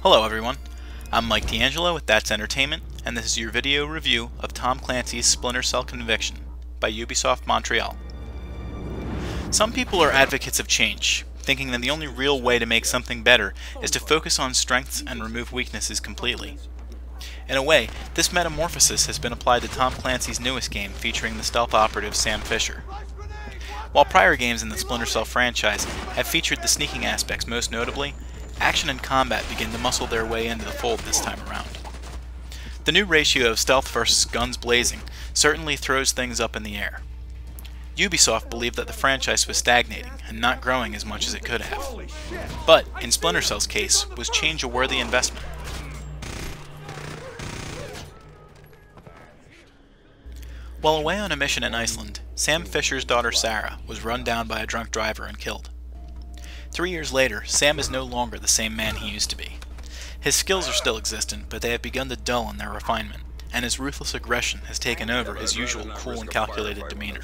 Hello everyone, I'm Mike DeAngelo with That's Entertainment, and this is your video review of Tom Clancy's Splinter Cell Conviction by Ubisoft Montreal. Some people are advocates of change, thinking that the only real way to make something better is to focus on strengths and remove weaknesses completely. In a way, this metamorphosis has been applied to Tom Clancy's newest game featuring the stealth operative Sam Fisher. While prior games in the Splinter Cell franchise have featured the sneaking aspects most notably, action and combat begin to muscle their way into the fold this time around. The new ratio of stealth versus guns blazing certainly throws things up in the air. Ubisoft believed that the franchise was stagnating and not growing as much as it could have. But, in Splinter Cell's case, was change a worthy investment? While away on a mission in Iceland, Sam Fisher's daughter Sarah was run down by a drunk driver and killed. 3 years later, Sam is no longer the same man he used to be. His skills are still existent, but they have begun to dull in their refinement, and his ruthless aggression has taken over his usual cool and calculated demeanor.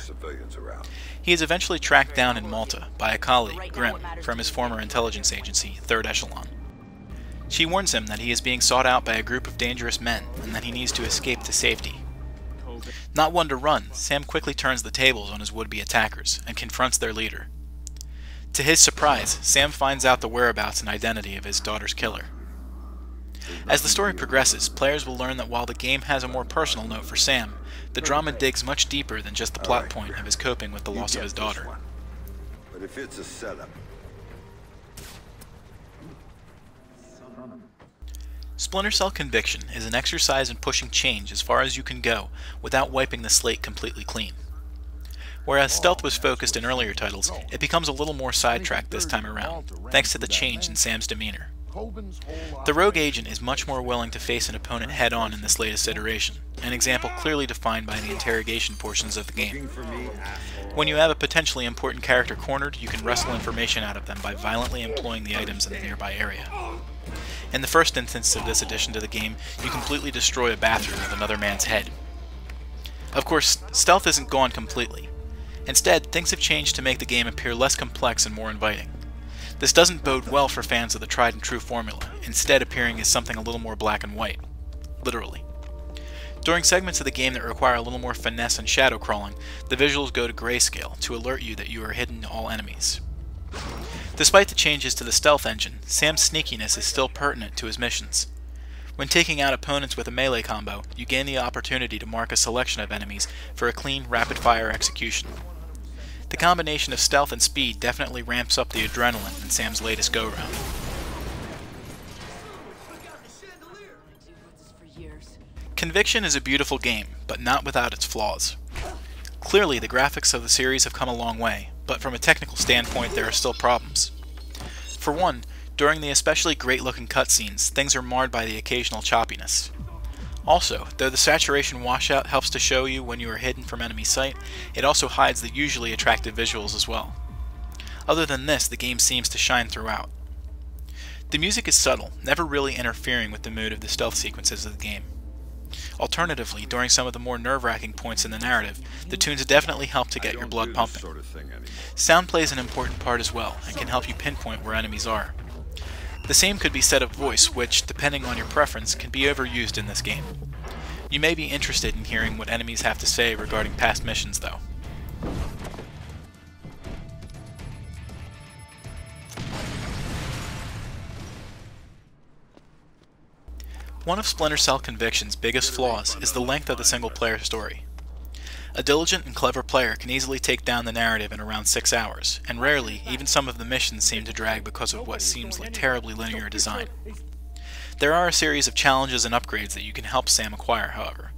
He is eventually tracked down in Malta by a colleague, Grim, from his former intelligence agency, Third Echelon. She warns him that he is being sought out by a group of dangerous men, and that he needs to escape to safety. Not one to run, Sam quickly turns the tables on his would-be attackers, and confronts their leader. To his surprise, Sam finds out the whereabouts and identity of his daughter's killer. As the story progresses, players will learn that while the game has a more personal note for Sam, the drama digs much deeper than just the plot point of his coping with the loss of his daughter. But if it's a setup. Splinter Cell Conviction is an exercise in pushing change as far as you can go without wiping the slate completely clean. Whereas stealth was focused in earlier titles, it becomes a little more sidetracked this time around, thanks to the change in Sam's demeanor. The rogue agent is much more willing to face an opponent head-on in this latest iteration, an example clearly defined by the interrogation portions of the game. When you have a potentially important character cornered, you can wrestle information out of them by violently employing the items in the nearby area. In the first instance of this addition to the game, you completely destroy a bathroom with another man's head. Of course, stealth isn't gone completely. Instead, things have changed to make the game appear less complex and more inviting. This doesn't bode well for fans of the tried and true formula, instead appearing as something a little more black and white. Literally. During segments of the game that require a little more finesse and shadow crawling, the visuals go to grayscale to alert you that you are hidden to all enemies. Despite the changes to the stealth engine, Sam's sneakiness is still pertinent to his missions. When taking out opponents with a melee combo, you gain the opportunity to mark a selection of enemies for a clean, rapid-fire execution. The combination of stealth and speed definitely ramps up the adrenaline in Sam's latest go-round. Conviction is a beautiful game, but not without its flaws. Clearly, the graphics of the series have come a long way, but from a technical standpoint there are still problems. For one, during the especially great-looking cutscenes, things are marred by the occasional choppiness. Also, though the saturation washout helps to show you when you are hidden from enemy sight, it also hides the usually attractive visuals as well. Other than this, the game seems to shine throughout. The music is subtle, never really interfering with the mood of the stealth sequences of the game. Alternatively, during some of the more nerve-wracking points in the narrative, the tunes definitely help to get your blood pumping. Sound plays an important part as well, and can help you pinpoint where enemies are. The same could be said of voice, which, depending on your preference, can be overused in this game. You may be interested in hearing what enemies have to say regarding past missions, though. One of Splinter Cell Conviction's biggest flaws is the length of the single-player story. A diligent and clever player can easily take down the narrative in around 6 hours, and rarely, even some of the missions seem to drag because of what seems like terribly linear design. There are a series of challenges and upgrades that you can help Sam acquire, however.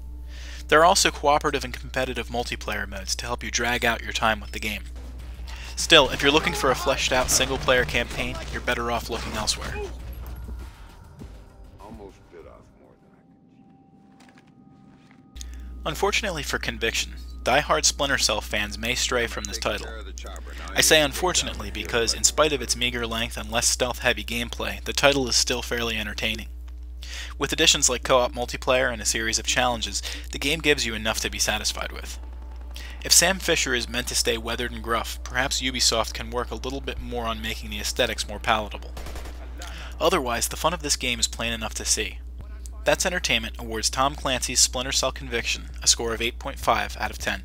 There are also cooperative and competitive multiplayer modes to help you drag out your time with the game. Still, if you're looking for a fleshed-out single-player campaign, you're better off looking elsewhere. Unfortunately for Conviction, die-hard Splinter Cell fans may stray from this title. I say unfortunately because, in spite of its meager length and less stealth-heavy gameplay, the title is still fairly entertaining. With additions like co-op multiplayer and a series of challenges, the game gives you enough to be satisfied with. If Sam Fisher is meant to stay weathered and gruff, perhaps Ubisoft can work a little bit more on making the aesthetics more palatable. Otherwise, the fun of this game is plain enough to see. That's Entertainment awards Tom Clancy's Splinter Cell Conviction a score of 8.5 out of 10.